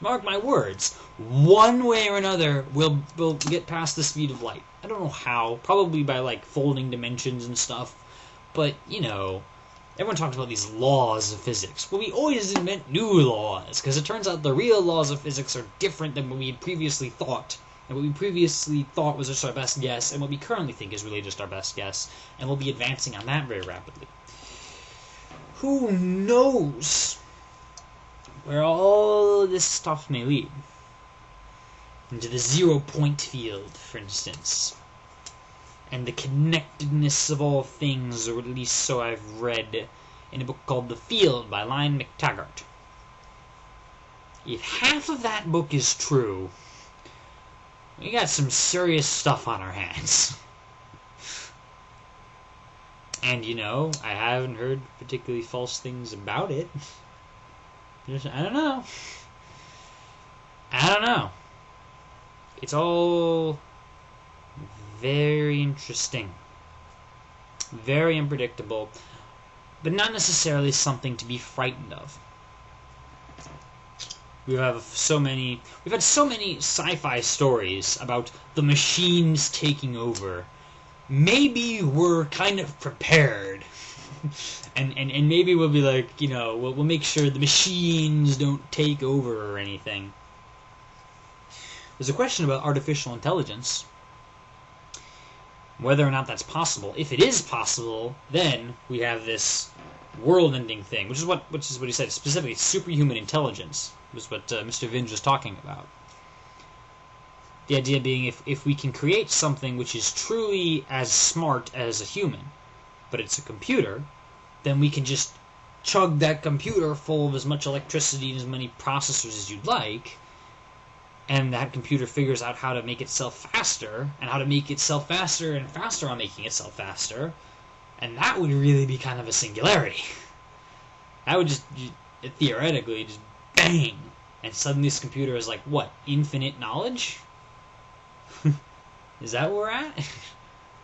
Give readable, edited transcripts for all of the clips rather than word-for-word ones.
Mark my words. One way or another, we'll get past the speed of light. I don't know how. Probably by, like, folding dimensions and stuff. But, you know, everyone talks about these laws of physics. Well, we always invent new laws, because it turns out the real laws of physics are different than what we had previously thought. And what we previously thought was just our best guess, and what we currently think is really just our best guess. And we'll be advancing on that very rapidly. Who knows where all this stuff may lead? Into the zero-point field, for instance. And the connectedness of all things, or at least so I've read in a book called The Field by Lion McTaggart. If half of that book is true, we got some serious stuff on our hands. And, you know, I haven't heard particularly false things about it. I don't know. It's all very interesting. Very unpredictable. But not necessarily something to be frightened of. We've had so many sci-fi stories about the machines taking over. Maybe we're kind of prepared. and maybe we'll be like, you know, we'll make sure the machines don't take over or anything. There's a question about artificial intelligence. Whether or not that's possible. If it is possible, then we have this world-ending thing, which is what he said, specifically superhuman intelligence, was what Mr. Vinge was talking about. The idea being, if we can create something which is truly as smart as a human, but it's a computer, then we can just chug that computer full of as much electricity and as many processors as you'd like, and that computer figures out how to make itself faster, and how to make itself faster and faster on making itself faster, and that would really be kind of a singularity. That would just, theoretically, just bang, and suddenly this computer is like, what, infinite knowledge? Is that where we're at?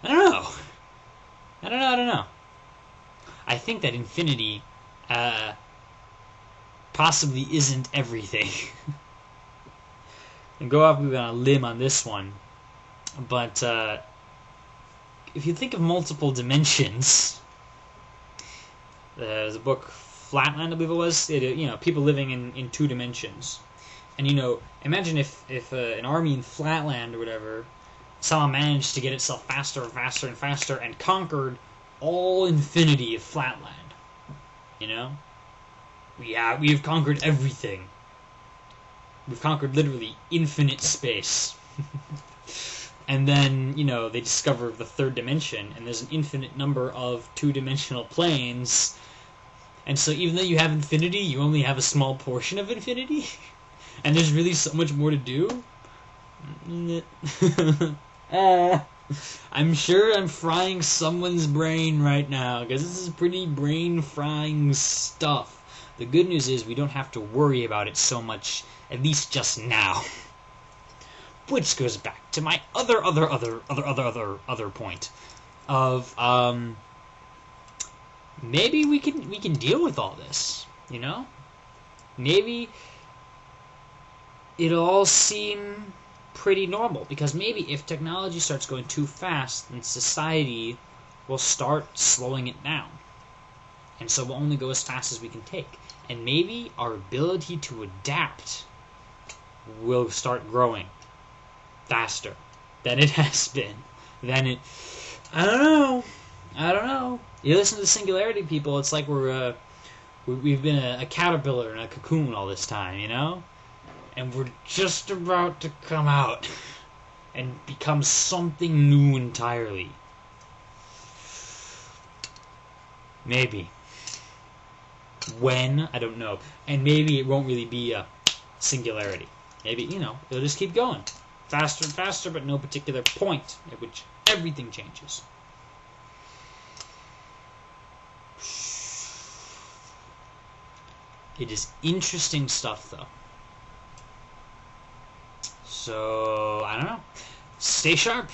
I don't know. I think that infinity possibly isn't everything. And go off on a limb on this one. But if you think of multiple dimensions, there's a book, Flatland, I believe it was. You know, people living in 2 dimensions. And, you know, imagine if an army in Flatland or whatever somehow managed to get itself faster and faster and faster and conquered all infinity of Flatland. You know? We have conquered everything. We've conquered literally infinite space. And then, you know, they discover the 3rd dimension, and there's an infinite number of 2-dimensional planes. And so even though you have infinity, you only have a small portion of infinity. And there's really so much more to do. I'm sure I'm frying someone's brain right now, because this is pretty brain-frying stuff. The good news is we don't have to worry about it so much, at least just now. Which goes back to my other point of maybe we can deal with all this, you know? Maybe it'll all seem pretty normal, because maybe if technology starts going too fast, then society will start slowing it down. And so we'll only go as fast as we can take. And maybe our ability to adapt will start growing faster than it has been. I don't know. You listen to the Singularity people, it's like we've been a caterpillar in a cocoon all this time, you know? And we're just about to come out and become something new entirely. Maybe. When? I don't know. And maybe it won't really be a singularity. Maybe, you know, it'll just keep going. Faster and faster, but no particular point at which everything changes. It is interesting stuff, though. So, I don't know. Stay sharp.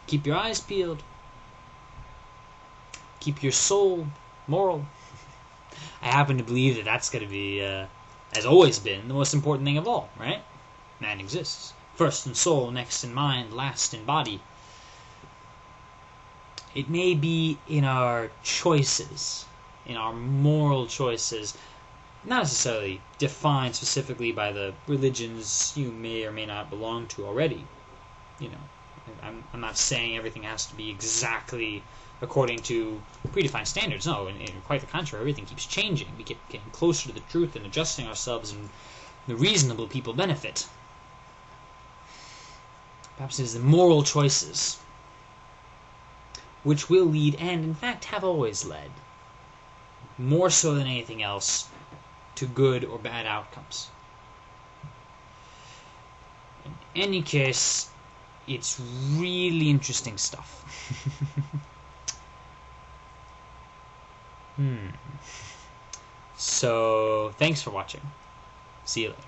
Keep your eyes peeled. Keep your soul moral. I happen to believe that that's going to be has always been the most important thing of all, right? Man exists. First in soul, next in mind, last in body. It may be in our choices, in our moral choices, not necessarily defined specifically by the religions you may or may not belong to already. You know, I'm not saying everything has to be exactly according to predefined standards. No, and quite the contrary, everything keeps changing. We keep getting closer to the truth and adjusting ourselves, and the reasonable people benefit. Perhaps it is the moral choices which will lead, and in fact have always led, more so than anything else, to good or bad outcomes. In any case, it's really interesting stuff. So, thanks for watching. See you later.